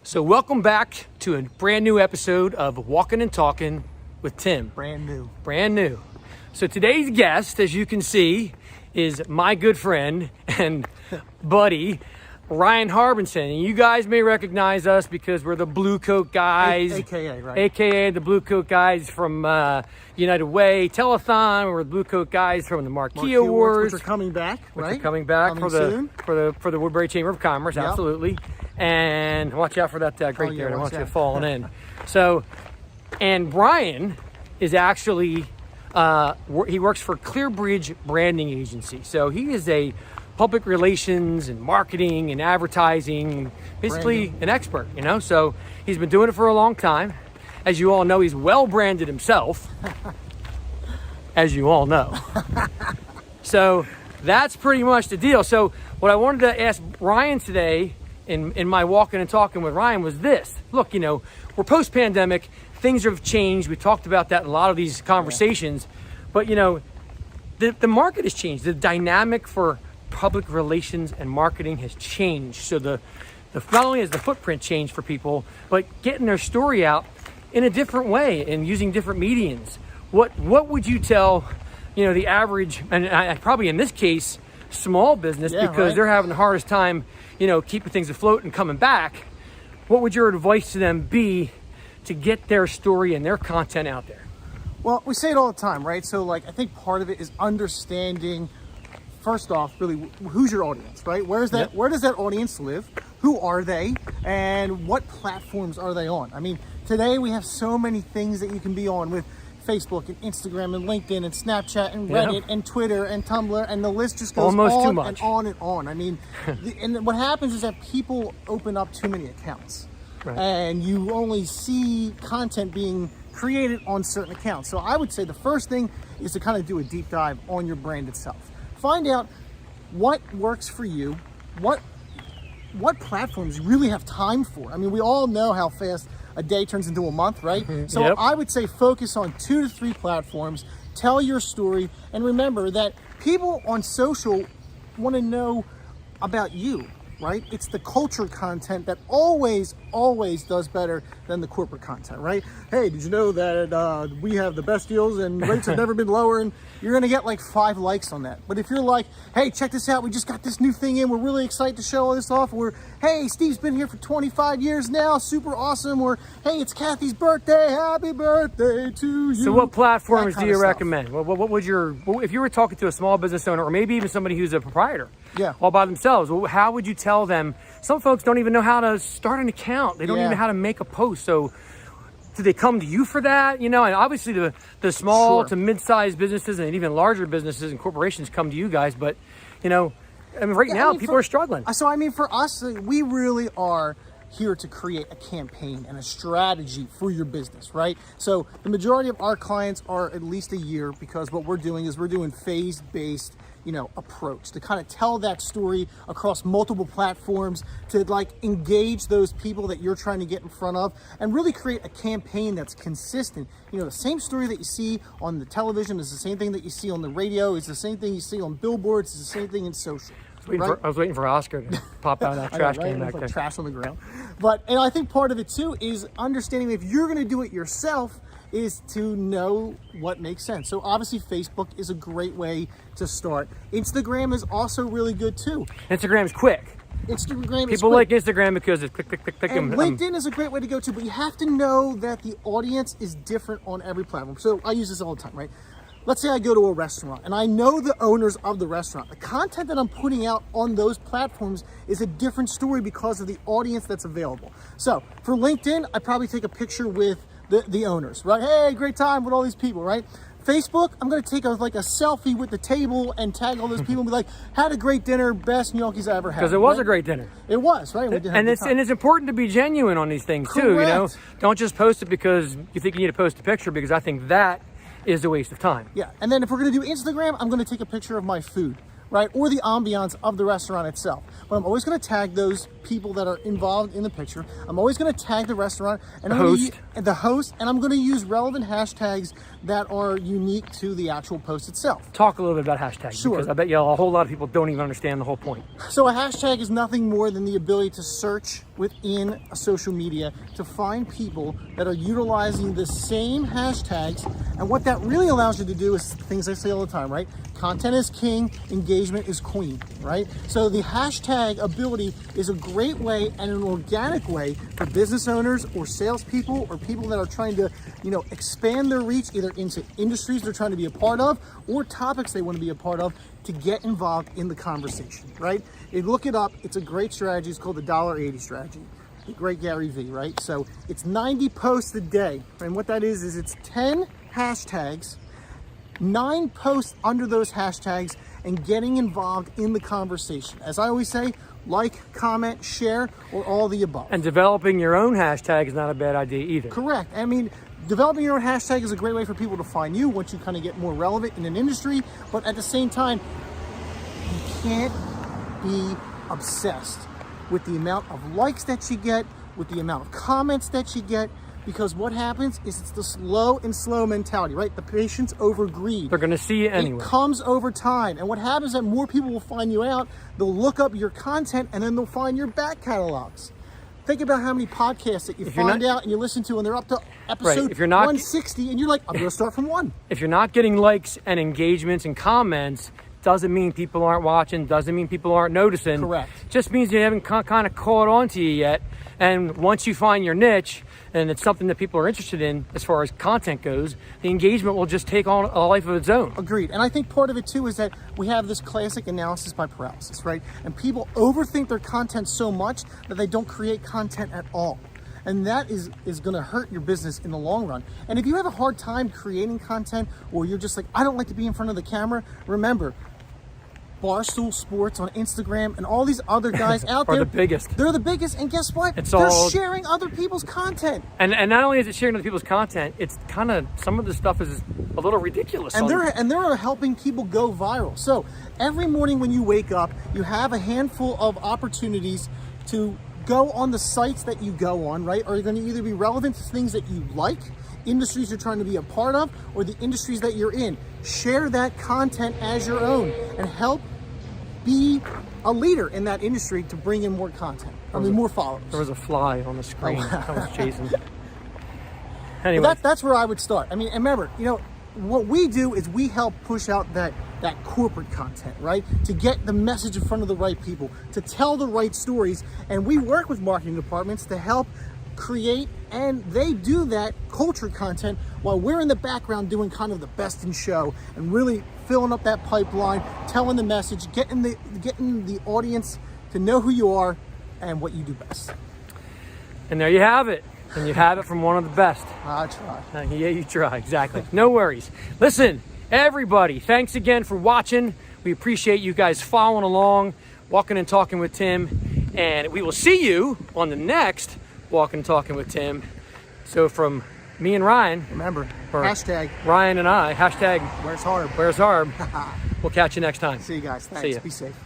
So welcome back to a brand new episode of Walkin Talkin with Tim. Brand new. Brand new. So today's guest, as you can see, is my good friend and buddy, Ryan Harbinson. And you guys may recognize us because we're the Blue Coat guys. AKA, right? AKA the Blue Coat guys from United Way Telethon. We're the Blue Coat guys from the Marquee Awards. Which are coming back, right? Which are coming back for the Woodbury Chamber of Commerce, Yep. Absolutely. And watch out for that grate there. I don't want you out. falling in. So, and Brian is actually, he works for Clearbridge Branding Agency. So he is a public relations and marketing and advertising, basically an expert, you know? So he's been doing it for a long time. As you all know, he's well branded himself, as you all know. So that's pretty much the deal. So what I wanted to ask Ryan today in my walking and talking with Ryan was this. Look, you know, we're post-pandemic, things have changed. We talked about that in a lot of these conversations, but you know, the market has changed. The dynamic for public relations and marketing has changed. So the not only has the footprint changed for people, but getting their story out in a different way and using different mediums. What would you tell, you know, the average, and I probably in this case, small business, because they're having the hardest time, you know, keeping things afloat and coming back. What would your advice to them be to get their story and their content out there? Well, we say it all the time, right? So like, I think part of it is understanding, first off, really, who's your audience, right? Where does that audience live? Who are they? And what platforms are they on? I mean, today we have so many things that you can be on with Facebook and Instagram and LinkedIn and Snapchat and Reddit and Twitter and Tumblr, and the list just goes almost on too much. and on and on. I mean, and what happens is that people open up too many accounts, and you only see content being created on certain accounts. So I would say the first thing is to kind of do a deep dive on your brand itself. Find out what works for you, what platforms you really have time for. I mean, we all know how fast a day turns into a month, right? So I would say focus on 2 to 3 platforms, tell your story, and remember that people on social want to know about you, right? It's the culture content that always does better than the corporate content, right? Hey, did you know that we have the best deals and rates have never been lower? And you're gonna get like 5 likes on that. But if you're like, hey, check this out, we just got this new thing in, we're really excited to show all this off, or hey, Steve's been here for 25 years now, super awesome, or hey, it's Kathy's birthday, happy birthday to you. So what platforms do you recommend? What would if you were talking to a small business owner, or maybe even somebody who's a proprietor, all by themselves, how would you tell them? Some folks don't even know how to start an account. They don't even know how to make a post. So do they come to you for that? You know, and obviously the small to mid-sized businesses and even larger businesses and corporations come to you guys. But, you know, I mean, now people are struggling. So, I mean, for us, we really are here to create a campaign and a strategy for your business, right? So the majority of our clients are at least a year, because what we're doing is we're doing phase-based, you know, approach to kind of tell that story across multiple platforms, to like engage those people that you're trying to get in front of and really create a campaign that's consistent. You know, the same story that you see on the television is the same thing that you see on the radio, it's the same thing you see on billboards, it's the same thing in social. I was waiting for Oscar to pop out of that trash can back there. Trash on the ground. But, and I think part of it too is understanding if you're going to do it yourself, is to know what makes sense. So obviously Facebook is a great way to start. Instagram is also really good too. Instagram's quick. People like Instagram because it's click, click, click, click. And LinkedIn is a great way to go too, but you have to know that the audience is different on every platform. So I use this all the time, right? Let's say I go to a restaurant and I know the owners of the restaurant. The content that I'm putting out on those platforms is a different story because of the audience that's available. So for LinkedIn, I probably take a picture with the owners, right? Hey, great time with all these people, right? Facebook, I'm going to take a selfie with the table and tag all those people and be like, had a great dinner, best gnocchis I ever had. Because it was a great dinner. It was, right? And it's important to be genuine on these things too, you know? Don't just post it because you think you need to post a picture, because I think that is a waste of time. Yeah, and then if we're going to do Instagram, I'm going to take a picture of my food, right? Or the ambiance of the restaurant itself. But I'm always going to tag those people that are involved in the picture. I'm always going to tag the restaurant and the host, and I'm going to use relevant hashtags that are unique to the actual post itself. Talk a little bit about hashtags, Sure. because I bet you a whole lot of people don't even understand the whole point. So a hashtag is nothing more than the ability to search within a social media to find people that are utilizing the same hashtags. And what that really allows you to do is things I say all the time, right? Content is king, engagement is queen, right? So the hashtag ability is a great way and an organic way for business owners or salespeople or people that are trying to, expand their reach either into industries they're trying to be a part of or topics they want to be a part of to get involved in the conversation, right? You look it up, it's a great strategy. It's called the $1.80 strategy. The great Gary V, right? So it's 90 posts a day. And what that is it's 10 hashtags, 9 posts under those hashtags, and getting involved in the conversation. As I always say, like, comment, share, or all the above. And developing your own hashtag is not a bad idea either. Correct. I mean, developing your own hashtag is a great way for people to find you once you kind of get more relevant in an industry. But at the same time, you can't be obsessed with the amount of likes that you get, with the amount of comments that you get, because what happens is it's the slow mentality, right? The patience over greed. They're going to see it anyway. It comes over time. And what happens is that more people will find you out, they'll look up your content, and then they'll find your back catalogs. Think about how many podcasts that you find out and you listen to, and they're up to episode 160, and you're like, I'm going to start from 1. If you're not getting likes and engagements and comments, doesn't mean people aren't watching, doesn't mean people aren't noticing. Correct. Just means you haven't kind of caught on to you yet. And once you find your niche, and it's something that people are interested in as far as content goes, the engagement will just take on a life of its own. Agreed. And I think part of it too is that we have this classic analysis by paralysis, right? And people overthink their content so much that they don't create content at all. And that is going to hurt your business in the long run. And if you have a hard time creating content, or you're just like, I don't like to be in front of the camera, remember, Barstool Sports on Instagram and all these other guys out there are the biggest. They're the biggest, and guess what? They're sharing other people's content. And not only is it sharing other people's content, it's kind of, some of the stuff is a little ridiculous. And they're helping people go viral. So every morning when you wake up, you have a handful of opportunities to go on the sites that you go on, right? Are going to either be relevant to things that you like, industries you're trying to be a part of, or the industries that you're in. Share that content as your own and help be a leader in that industry to bring in more content. More followers. There was a fly on the screen. I was chasing. Anyway, but that's where I would start. I mean, and remember, what we do is we help push out that corporate content, right? To get the message in front of the right people, to tell the right stories. And we work with marketing departments to help create, and they do that culture content while we're in the background doing kind of the best in show and really filling up that pipeline, telling the message, getting the audience to know who you are and what you do best. And there you have it. And you have it from one of the best. I try. Yeah, you try. Exactly. No worries. Listen, everybody, thanks again for watching. We appreciate you guys following along, Walking and Talking with Tim. And we will see you on the next Walking and Talking with Tim. So from me and Ryan. Remember, hashtag Ryan and I, hashtag where's Harb. Where's Harb. We'll catch you next time. See you guys. Thanks. See ya. Be safe.